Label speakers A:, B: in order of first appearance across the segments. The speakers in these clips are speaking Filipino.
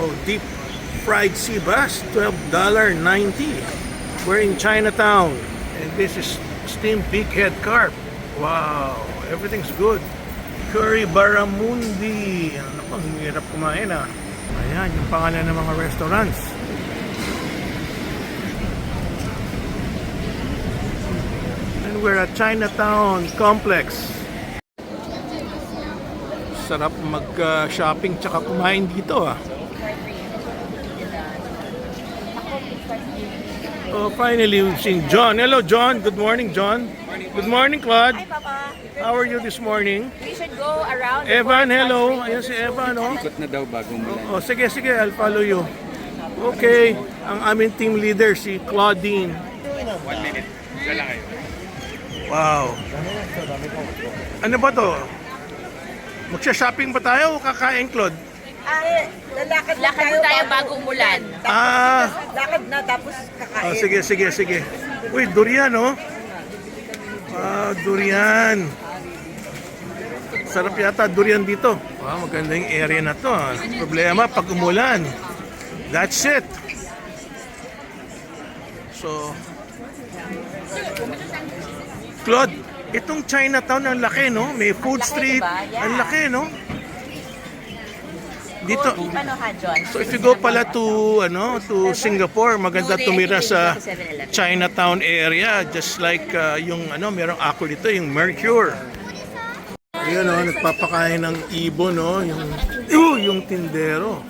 A: Wow, deep fried sea bass, $12.90. We're in Chinatown, and this is steamed pighead carp. Wow, everything's good. Curry Barramundi. Ano pang hirap kumain ah. Ayan, yung pangalan ng mga restaurants. And we're at Chinatown Complex. Sarap mag-shopping tsaka kumain dito ah. Oh, finally we've seen John. Hello John. Good morning John. Good morning Claude.
B: Hi Papa.
A: How are you this morning?
B: We should go around.
A: Evan, hello. Ayan si Evan, oh.
C: Ikot na daw bago umulan.
A: Oh, sige, sige. I'll follow you. Okay. Ang aming team leader, si Claudine.
C: 1 minute. Isa lang kayo.
A: Wow. Ano ba to? Magsha-shopping ba tayo o kakain, Claude?
B: Lakad tayo bago umulan.
A: Lakad
B: na tapos kakain.
A: Oh, sige, sige, sige. Uy, durian, oh. Durian. Sarap yata durian dito. Wow, maganda yung area na to. Ah. Problema pag umulan. That's it. So, Claude, itong Chinatown ang laki, no? May food street. Ang laki, no? Dito. So if you go pala to Singapore, maganda tumira sa Chinatown area, just like yung merong ako dito, yung Mercure. Ayun nagpapakain ng ibon, no, yung tindero.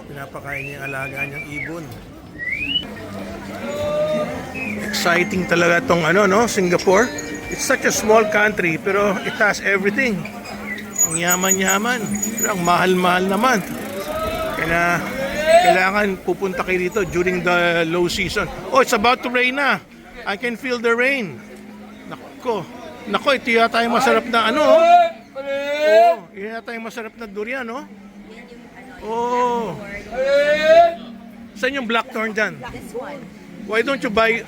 A: Pinapakain niya yung alaga niyang ibon. Exciting talaga tong Singapore. It's such a small country pero it has everything. Ang yaman-yaman, pero ang mahal-mahal naman. Kaya kailangan pupunta kayo dito during the low season. Oh, it's about to rain na. I can feel the rain. Nako, ito yata yung masarap na Oh, ito yata yung masarap na durian, no? Oh. Saan yung blackthorn dyan?
B: This one.
A: Why don't you buy...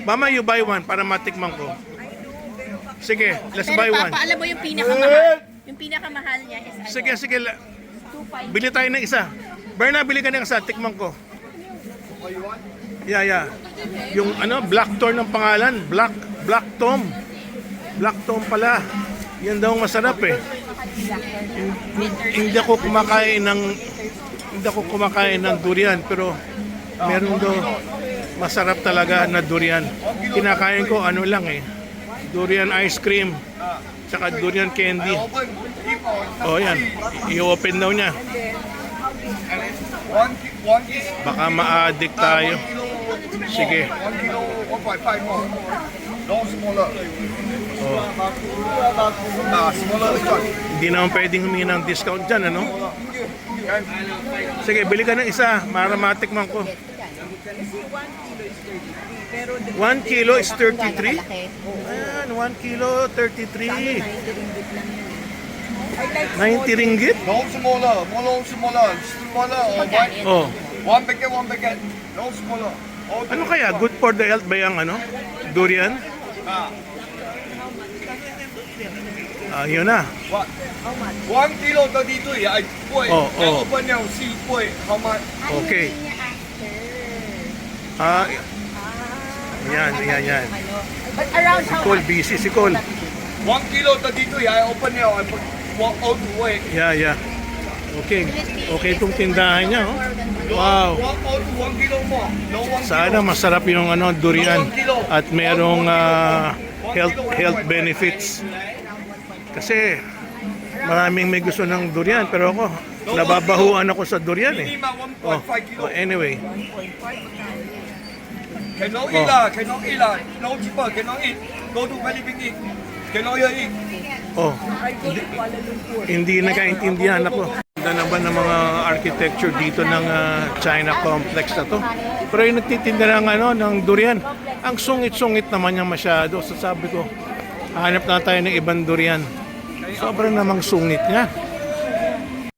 A: Mama, you buy one para matikman ko. Sige, let's buy one.
B: Papa, alam mo yung pinakamahal? Yung pinakamahal niya is ano?
A: Sige, sige. Bili tayo ng isa. Berna, bili ka ng isa. Tikman ko. Yeah. Yung blackthorn ng pangalan. Black Tom. Black Tom pala. Yan daw masarap eh. Hindi ako kumakain ng durian. Pero meron daw masarap talaga na durian. Kinakain ko lang eh. Durian ice cream. Tsaka durian candy. Oh, yan. I-open daw niya. Baka ma-addict tayo. Sige. Oh. Hindi naman pwedeng humingi ng discount dyan, ano? Sige, bili ka ng isa. Para matikman ko. 1 kilo is 33? Ayan, 1 kilo, 33. 90 ringgit?
D: No smaller.
A: Oh.
D: One packet. No smaller.
A: Ano kaya? Good for the health ba yung durian? Yun na.
D: 1 kilo 33. I put.
A: Oh.
D: Open now, see put how much?
A: Okay. Yan.
B: But around how
A: Cole, busy si Cole.
D: 1 kilo 33. I open now. I put walk out the way.
A: Yeah. Okay. Okay itong tindahan niya, oh. Wow.
D: Walk out 1 kilo more. No 1
A: Sana masarap yung durian at merong health benefits. Kasi maraming may gusto ng durian pero ako nababahuan ako sa durian eh.
D: Minimum 1.5 kilo.
A: Anyway.
D: Cannot eat lah. No cheaper. Cannot eat. Go to very big eat. Cannot eat.
A: Oh. Hindi nakaintindihan ako. Ganda naman ng mga architecture dito ng China complex na to. Pero yung nagtitinda ng durian, ang sungit-sungit naman niya masyado. So sabi ko, hanap na tayo ng ibang durian. Sobrang namang sungit niya.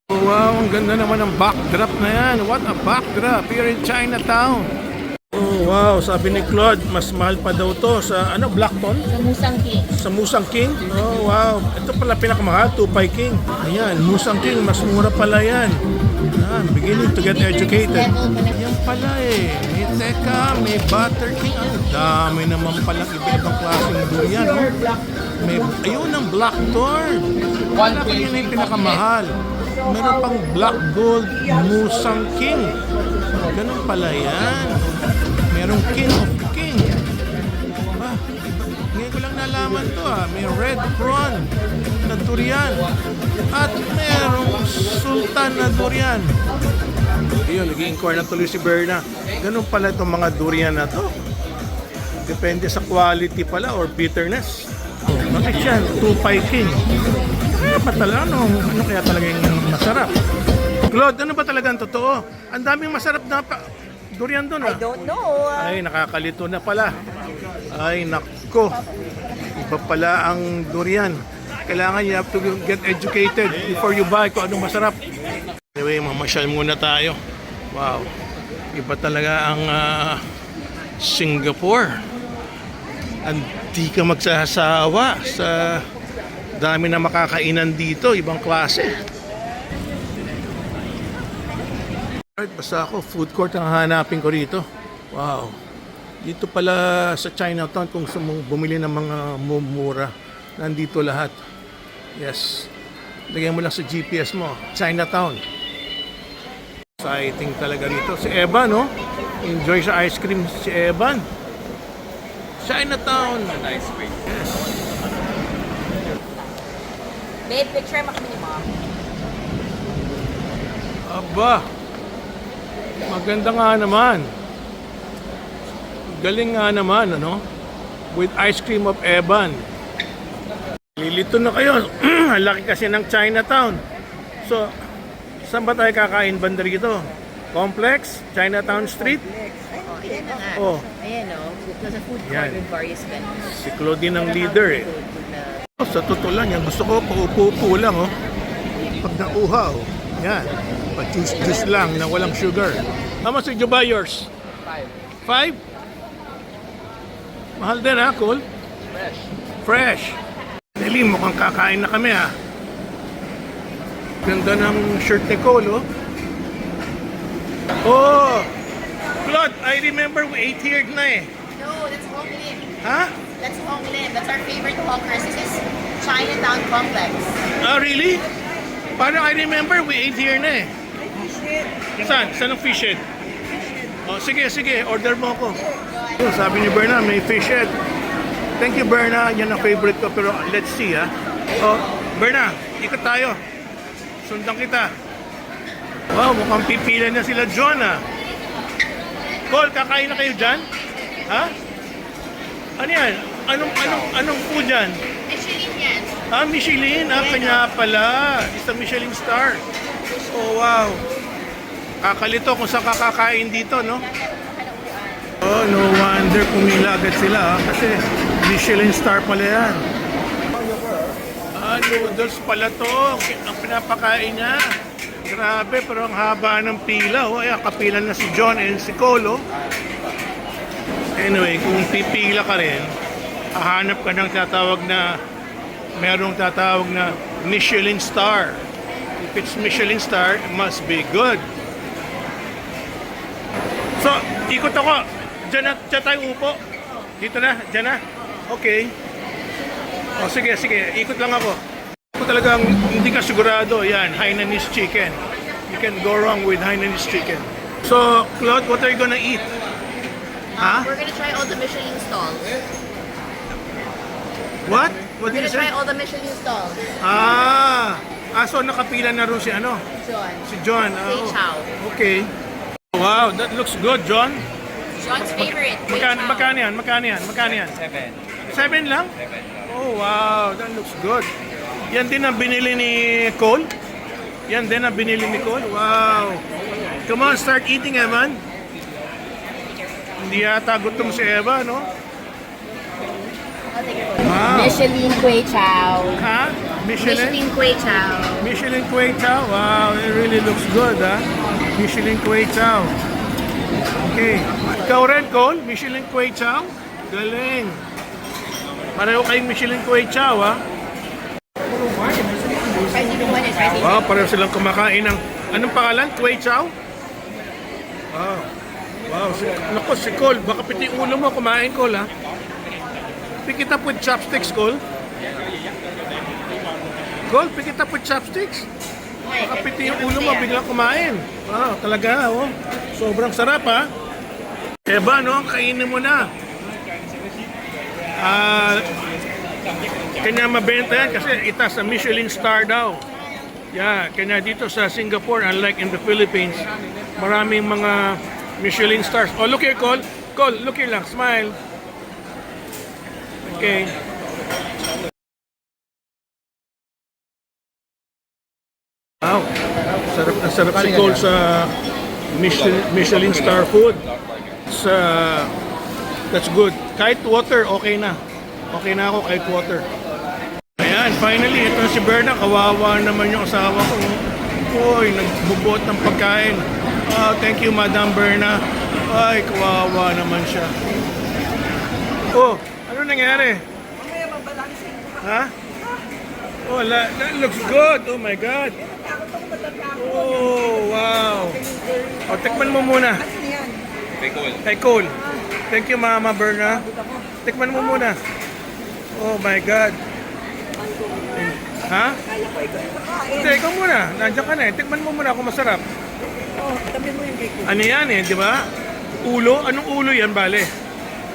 A: Oh, wow, ang ganda naman ng backdrop na yan. What a backdrop here in Chinatown. Oh, wow, sabi ni Claude, mas mahal pa daw to sa Blackton?
B: Sa Musang King.
A: Sa Musang King? Oh, wow. Ito pala pinakamahal, Tupay King. Ayan, Musang King, mas mura pala yan. I'm beginning to get educated.
B: Level pala.
A: Yan pala eh. May teka, may Butter King. Ang dami naman palang iba-ibang klaseng durian, no? May, ayun ang Black Thorn. Wala ko yun yung pinakamahal. Meron pang Black Gold Musang King. Ganun pala yan. Merong King of King. Ah, ngayon ko lang nalaman to ah. May Red Prawn na durian. At merong Sultan na durian. Ayun, nag-i-inquire na tuloy si Berna. Ganun pala itong mga durian na to. Depende sa quality pala or bitterness. Bakit yan? Tupay King. Kaya pa talaga, ano kaya talaga yung masarap? Claude, ano ba talaga ang totoo? Ang daming masarap na durian doon ah.
B: I don't know.
A: Ay, nakakalito na pala. Ay, nako. Iba pala ang durian. Kailangan you have to get educated before you buy kung anong masarap. Anyway, mamasyal muna tayo. Wow. Iba talaga ang Singapore. Hindi ka magsasawa sa dami na makakainan dito. Ibang klase. Alright, basta ako, food court ang hanapin ko rito. Wow. Dito pala sa Chinatown kung gusto mong bumili ng mga mumura. Nandito lahat. Yes. Lagyan mo lang sa GPS mo. Chinatown. Exciting talaga rito. Si Evan, no? Enjoy sa ice cream si Evan. Chinatown.
C: Nice space.
A: Yes.
B: Babe, picture mo kami ni Mom.
A: Aba. Maganda nga naman. Galing nga naman, ano? With ice cream of Evan. Lilito na kayo. Ang laki kasi ng Chinatown. So, saan ba tayo kakain banda rito? Complex? Chinatown Street?
B: Oh, ayan na nga.
A: Oh.
B: Ayan o. It was a food court
A: Yan.
B: with various vendors.
A: Si Claudine ang leader eh. Oh, sa totoo lang yan, gusto ko paupo-upo lang oh. Pag nauhaw, yan. Pa-juice lang na walang sugar. How much did you buy yours? 5. 5? Mahal din ha, Cole? Fresh. Dali, mukhang kakain na kami ha. Ganda ng shirt ni Cole oh. Oh! Claude, I remember we ate here na eh.
B: No, that's Hong Lim.
A: Ha?
B: That's Hong Lim. That's our favorite hawkers. This is Chinatown Complex.
A: Ah, really? Parang I remember we ate here na eh. Saan? Saan ang fish head? Oh, sige, order mo ako. Oh, sabi ni Berna, may fish head. Thank you, Berna. Yan ang favorite ko, pero let's see ha. Oh, Berna, ikot tayo. Sundan kita. Wow, mukhang pipila na sila John ah. Cole, kakain na kayo dyan? Ha? Ano yan? Anong food yan?
B: Michelin yan.
A: Ah, Michelin. Ah, kanya pala. It's a Michelin star. Oh, wow. Kakalito kung saan kakakain dito, no? Oh, no wonder pumila agad sila, kasi Michelin star pala yan. Ah, noodles pala to. Ang pinapakain niya. Grabe, pero ang haba ng pila. Oh, ayan, kapilan na si John and si Colo. Anyway, kung pipila ka rin, hahanap ka ng merong tatawag na Michelin star. If it's Michelin star, it must be good. So, ikot ako. Diyan tayo upo. Dito na, dyan na. Okay. O, sige. Ikot lang ako. Kung talagang hindi ka sigurado, yan, Hainanese chicken. You can go wrong with Hainanese chicken. So, Claude, what are you gonna eat? Ha?
B: We're gonna try all the Michelin stalls.
A: What? What
B: We're
A: did you
B: gonna try
A: say?
B: all the Michelin stalls.
A: So nakapila na rin si ano?
B: John.
A: Si John.
B: Wei Chow.
A: Okay. Wow, that looks good, John.
B: John's favorite. Wei Chow.
A: Magkano yan? 7 lang? Oh, wow, that looks good. Yan din ang binili ni Cole? Wow. Come on, start eating, Evan. Hindi yata gutom si Eva, no? Wow.
B: Michelin Wei Chow.
A: Ha?
B: Michelin Wei Chow.
A: Michelin Kway Chow. Wow, it really looks good, ha? Michelin Kway Chow. Okay. Ikaw rin, Cole? Michelin Kway Chow? Galing. Pareho kayong Michelin Kway Chow, ha?
B: Spicy one is spicy.
A: Wow, pareho silang kumakain ng Anong pangalan? Kway Chow? Wow. Wow. Naku, si Cole. Baka piti ulo mo kumain, Cole, ha? Pick it up with chopsticks, Cole. Cole, pick it up with chopsticks. Baka piti yung ulo mo, biglang kumain. Wow, talaga, oh. Sobrang sarap, ha? Eba, no? Kainin mo na. Kanya mabenta yan kasi itaas sa Michelin star daw. Yeah, kanya dito sa Singapore, unlike in the Philippines, maraming mga Michelin stars. Oh, look here, Cole. Cole, look here lang. Smile. Okay. Wow. Sarap na sarap si Cole sa Michelin star food. That's good. Kahit water, okay na. Okay na ako kahit water. Ayan, finally, ito si Berna. Kawawa naman yung asawa ko. Uy, nagbubuot ng pagkain. Oh, thank you, Madam Berna. Ay, kawawa naman siya. Oh, ano nangyari? Ha? Oh, that looks good. Oh my God. Oh, wow. Oh, tikman mo muna. Kay Cole. Thank you, Mama Berna. Tikman mo muna. Oh my God. Ha? Hindi, ikaw muna. Nandiyan ka na eh. Tikman mo muna kung masarap. Ano yan eh, di ba? Ulo? Anong ulo yan, bale?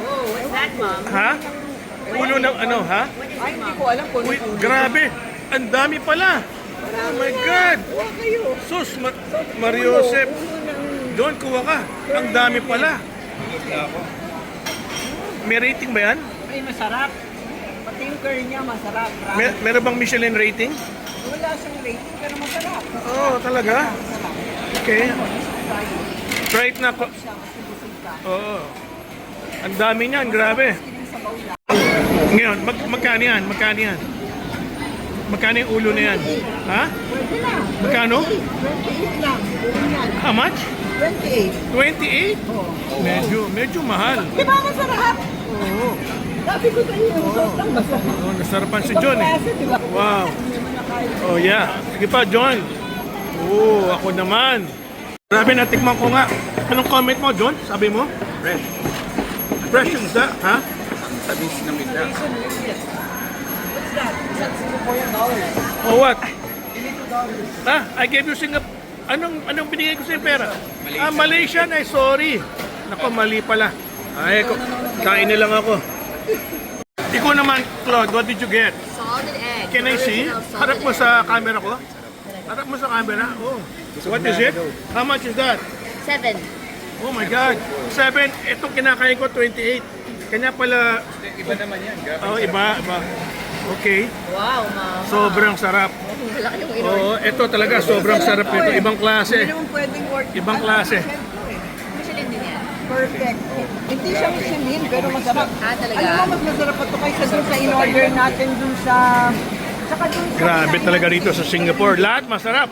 B: Oh, what's that, Mom?
A: Ha? Ulo ng ano, ha?
B: Ay, hindi ko alam kung
A: Uy, grabe. Ang dami pala. Oh my God. Sus, Mario Josep. Doon, kuha ka. Ang dami pala. May rating ba yan?
E: Ay, masarap. Pati yung curry niya, masarap.
A: Meron bang Michelin rating?
E: Wala siyang rating, pero masarap.
A: Oo, talaga? Okay. Try it na ko. Oo. Ang dami niyan, grabe. Ngayon, magkano yan? Magkano yan? Magkano yung ulo na yan? Ha? Magkano?
E: 28 lang.
A: How much?
E: 28.
A: 28? Medyo mahal.
E: Di ba masarap?
A: Oo.
E: Sabi ko sa iyo, sobrang masarap.
A: Oh, nasarapan si John eh. Wow. Oh yeah. Sige pa, John. Oh, ako naman. Grabe, natikman ko nga. Anong comment mo, John? Sabi mo?
C: Fresh.
A: Fresh yung isa, ha?
C: Tamis na mita.
A: Oh, what? Ah, I gave you Singapore. Anong binigay ko sa pera? Ah, Malaysian. Ay, sorry. Nako, mali pala. Ay, kain na lang ako. Ikaw naman, Claude, what did you get?
B: salted egg.
A: Can I see?
B: Original salted
A: Harap mo
B: egg.
A: sa camera ko. Harap mo sa camera. Oh. What is it? How much is that?
B: 7.
A: Oh my God. 7. Itong kinakain ko, 28. Kanya pala,
C: Iba naman yan. Grabe.
A: oh, iba. Okay.
B: Wow, Mom.
A: Sobrang sarap.
B: Malaki yung ino.
A: Oo, ito talaga, sobrang sarap nito. Ibang
E: Hindi
A: klase.
E: naman pwedeng work.
A: Ibang klase.
B: Michelin din yan.
E: Perfect. Hindi siya Michelin, pero masarap.
B: Ah, talaga?
E: Alam mo, mas masarap pa ito kaysa dun sa in-order natin dun sa... Saka dun sa...
A: Grabe talaga rito sa Singapore. Lahat masarap.